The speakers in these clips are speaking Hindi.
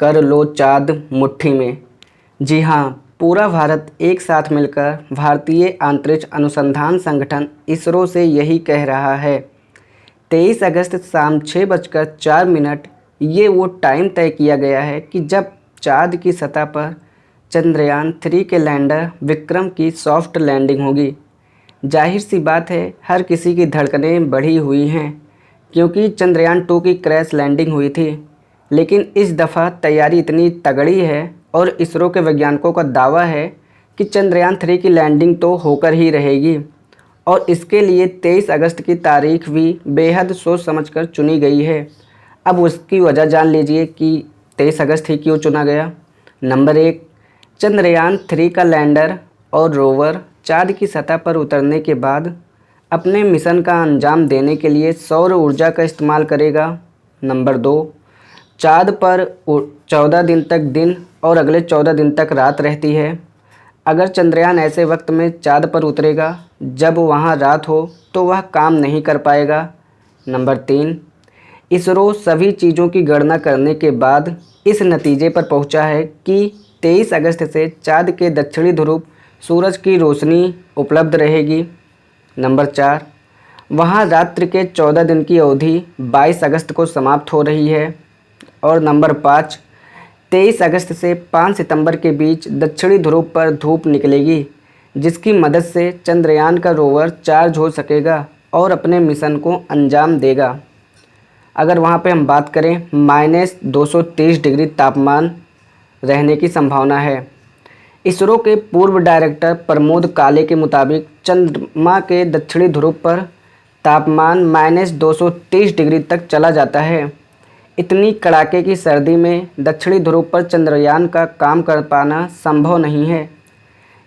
कर लो चाँद मुट्ठी में। जी हाँ, पूरा भारत एक साथ मिलकर भारतीय अंतरिक्ष अनुसंधान संगठन इसरो से यही कह रहा है। 23 अगस्त शाम 6:04 ये वो टाइम तय किया गया है कि जब चाँद की सतह पर चंद्रयान-3 के लैंडर विक्रम की सॉफ्ट लैंडिंग होगी। जाहिर सी बात है, हर किसी की धड़कनें बढ़ी हुई हैं, क्योंकि चंद्रयान-2 की क्रैश लैंडिंग हुई थी। लेकिन इस दफ़ा तैयारी इतनी तगड़ी है और इसरो के वैज्ञानिकों का दावा है कि चंद्रयान-3 की लैंडिंग तो होकर ही रहेगी और इसके लिए 23 अगस्त की तारीख भी बेहद सोच समझकर चुनी गई है। अब उसकी वजह जान लीजिए कि 23 अगस्त ही क्यों चुना गया। नंबर 1, चंद्रयान-3 का लैंडर और रोवर चाँद की सतह पर उतरने के बाद अपने मिशन का अंजाम देने के लिए सौर ऊर्जा का इस्तेमाल करेगा। नंबर 2, चाँद पर 14 दिन तक दिन और अगले 14 दिन तक रात रहती है। अगर चंद्रयान ऐसे वक्त में चाँद पर उतरेगा जब वहां रात हो तो वह काम नहीं कर पाएगा। नंबर 3, इसरो सभी चीज़ों की गणना करने के बाद इस नतीजे पर पहुंचा है कि 23 अगस्त से चाँद के दक्षिणी ध्रुव सूरज की रोशनी उपलब्ध रहेगी। नंबर 4, वहाँ रात्रि के 14 दिन की अवधि 22 अगस्त को समाप्त हो रही है। और नंबर 5, 23 अगस्त से 5 सितंबर के बीच दक्षिणी ध्रुव पर धूप निकलेगी, जिसकी मदद से चंद्रयान का रोवर चार्ज हो सकेगा और अपने मिशन को अंजाम देगा। अगर वहाँ पे हम बात करें, -230 डिग्री तापमान रहने की संभावना है। इसरो के पूर्व डायरेक्टर प्रमोद काले के मुताबिक चंद्रमा के दक्षिणी ध्रुव पर तापमान -230 डिग्री तक चला जाता है। इतनी कड़ाके की सर्दी में दक्षिणी ध्रुव पर चंद्रयान का काम कर पाना संभव नहीं है।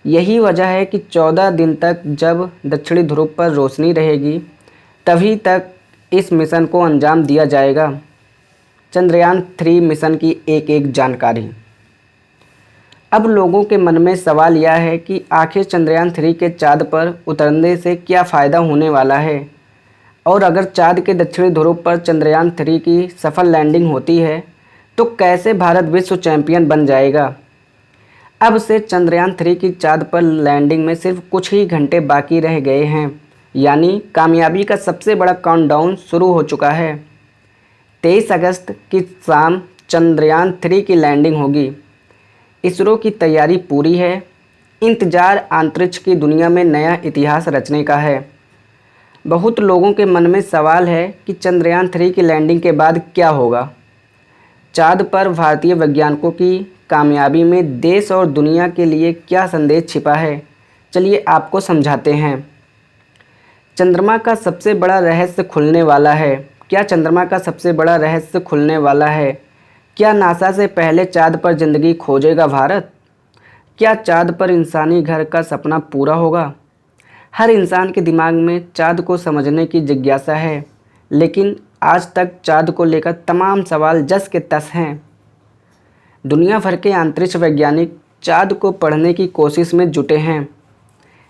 यही वजह है कि 14 दिन तक जब दक्षिणी ध्रुव पर रोशनी रहेगी तभी तक इस मिशन को अंजाम दिया जाएगा। चंद्रयान-3 मिशन की एक जानकारी। अब लोगों के मन में सवाल यह है कि आखिर चंद्रयान-3 के चाँद पर उतरने से क्या फ़ायदा होने वाला है, और अगर चाँद के दक्षिणी ध्रुव पर चंद्रयान-3 की सफल लैंडिंग होती है तो कैसे भारत विश्व चैंपियन बन जाएगा। अब से चंद्रयान-3 की चाँद पर लैंडिंग में सिर्फ कुछ ही घंटे बाकी रह गए हैं, यानी कामयाबी का सबसे बड़ा काउंटडाउन शुरू हो चुका है। 23 अगस्त की शाम चंद्रयान-3 की लैंडिंग होगी। इसरो की तैयारी पूरी है। इंतज़ार अंतरिक्ष की दुनिया में नया इतिहास रचने का है। बहुत लोगों के मन में सवाल है कि चंद्रयान-3 की लैंडिंग के बाद क्या होगा। चाँद पर भारतीय वैज्ञानिकों की कामयाबी में देश और दुनिया के लिए क्या संदेश छिपा है, चलिए आपको समझाते हैं। चंद्रमा का सबसे बड़ा रहस्य खुलने वाला है। क्या चंद्रमा का सबसे बड़ा रहस्य खुलने वाला है? क्या नासा से पहले चाँद पर ज़िंदगी खोजेगा भारत? क्या चाँद पर इंसानी घर का सपना पूरा होगा? हर इंसान के दिमाग में चाँद को समझने की जिज्ञासा है, लेकिन आज तक चाँद को लेकर तमाम सवाल जस के तस हैं। दुनिया भर के अंतरिक्ष वैज्ञानिक चाँद को पढ़ने की कोशिश में जुटे हैं।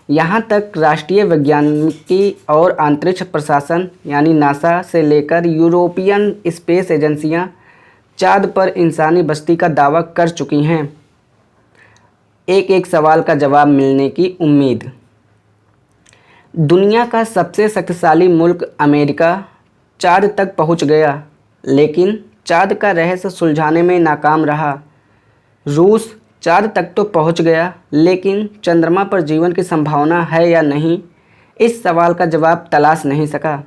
यहाँ तक राष्ट्रीय वैज्ञानिकी और अंतरिक्ष प्रशासन यानी नासा से लेकर यूरोपियन स्पेस एजेंसियाँ चाँद पर इंसानी बस्ती का दावा कर चुकी हैं। एक सवाल का जवाब मिलने की उम्मीद। दुनिया का सबसे शक्तिशाली मुल्क अमेरिका चाँद तक पहुंच गया, लेकिन चाँद का रहस्य सुलझाने में नाकाम रहा। रूस चाँद तक तो पहुंच गया, लेकिन चंद्रमा पर जीवन की संभावना है या नहीं, इस सवाल का जवाब तलाश नहीं सका।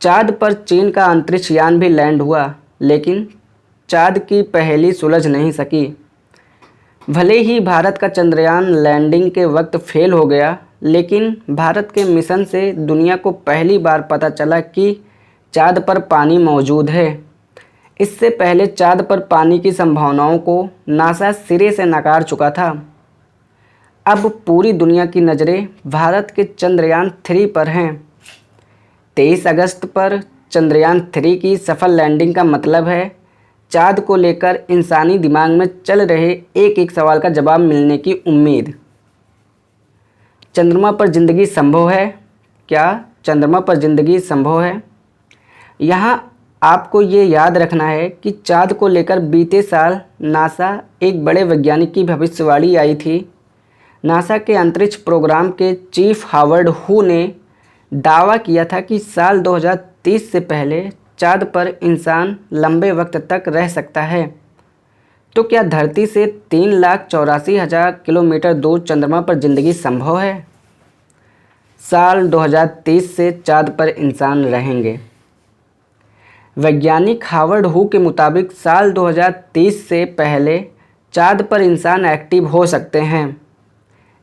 चाँद पर चीन का अंतरिक्ष यान भी लैंड हुआ, लेकिन चाँद की पहेली सुलझ नहीं सकी। भले ही भारत का चंद्रयान लैंडिंग के वक्त फेल हो गया, लेकिन भारत के मिशन से दुनिया को पहली बार पता चला कि चाँद पर पानी मौजूद है। इससे पहले चाँद पर पानी की संभावनाओं को नासा सिरे से नकार चुका था। अब पूरी दुनिया की नज़रें भारत के चंद्रयान-3 पर हैं। 23 अगस्त पर चंद्रयान-3 की सफल लैंडिंग का मतलब है चाँद को लेकर इंसानी दिमाग में चल रहे एक सवाल का जवाब मिलने की उम्मीद। चंद्रमा पर ज़िंदगी संभव है? क्या चंद्रमा पर ज़िंदगी संभव है? यहाँ आपको ये याद रखना है कि चाँद को लेकर बीते साल नासा एक बड़े वैज्ञानिक की भविष्यवाणी आई थी। नासा के अंतरिक्ष प्रोग्राम के चीफ हावर्ड हू ने दावा किया था कि साल 2030 से पहले चाँद पर इंसान लंबे वक्त तक रह सकता है। तो क्या धरती से 3,84,000 किलोमीटर दूर चंद्रमा पर जिंदगी संभव है? साल 2030 से चाँद पर इंसान रहेंगे। वैज्ञानिक हावर्ड हू के मुताबिक साल 2030 से पहले चाँद पर इंसान एक्टिव हो सकते हैं,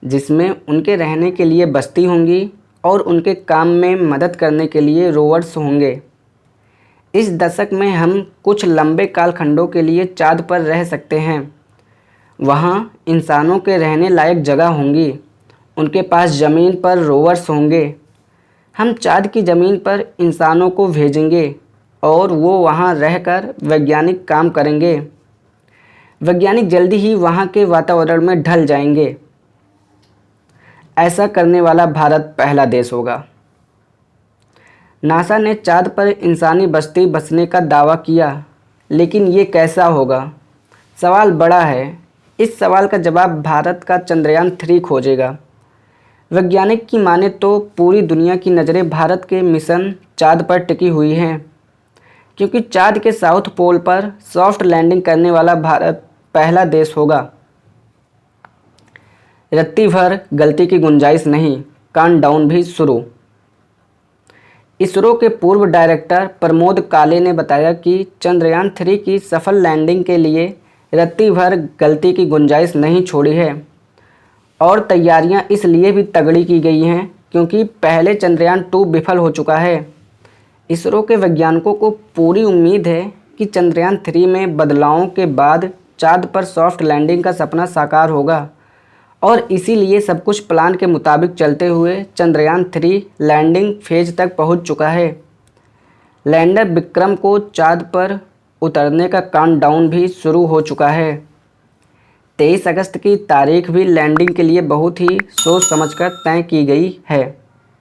जिसमें उनके रहने के लिए बस्ती होंगी और उनके काम में मदद करने के लिए रोवर्स होंगे। इस दशक में हम कुछ लंबे कालखंडों के लिए चाँद पर रह सकते हैं। वहाँ इंसानों के रहने लायक जगह होंगी, उनके पास ज़मीन पर रोवर्स होंगे। हम चाँद की ज़मीन पर इंसानों को भेजेंगे और वो वहाँ रहकर वैज्ञानिक काम करेंगे। वैज्ञानिक जल्दी ही वहाँ के वातावरण में ढल जाएंगे। ऐसा करने वाला भारत पहला देश होगा। नासा ने चाँद पर इंसानी बस्ती बसने का दावा किया, लेकिन ये कैसा होगा? सवाल बड़ा है। इस सवाल का जवाब भारत का चंद्रयान 3 खोजेगा। वैज्ञानिक की माने तो पूरी दुनिया की नज़रें भारत के मिशन चाँद पर टिकी हुई हैं, क्योंकि चाँद के साउथ पोल पर सॉफ्ट लैंडिंग करने वाला भारत पहला देश होगा। रत्ती भर गलती की गुंजाइश नहीं, काउंटडाउन भी शुरू। इसरो के पूर्व डायरेक्टर प्रमोद काले ने बताया कि चंद्रयान 3 की सफल लैंडिंग के लिए रत्ती भर गलती की गुंजाइश नहीं छोड़ी है, और तैयारियां इसलिए भी तगड़ी की गई हैं क्योंकि पहले चंद्रयान 2 विफल हो चुका है। इसरो के वैज्ञानिकों को पूरी उम्मीद है कि चंद्रयान 3 में बदलावों के बाद चाँद पर सॉफ्ट लैंडिंग का सपना साकार होगा, और इसीलिए सब कुछ प्लान के मुताबिक चलते हुए चंद्रयान 3 लैंडिंग फेज तक पहुंच चुका है। लैंडर विक्रम को चाँद पर उतरने का काउंटडाउन भी शुरू हो चुका है। 23 अगस्त की तारीख भी लैंडिंग के लिए बहुत ही सोच समझकर तय की गई है।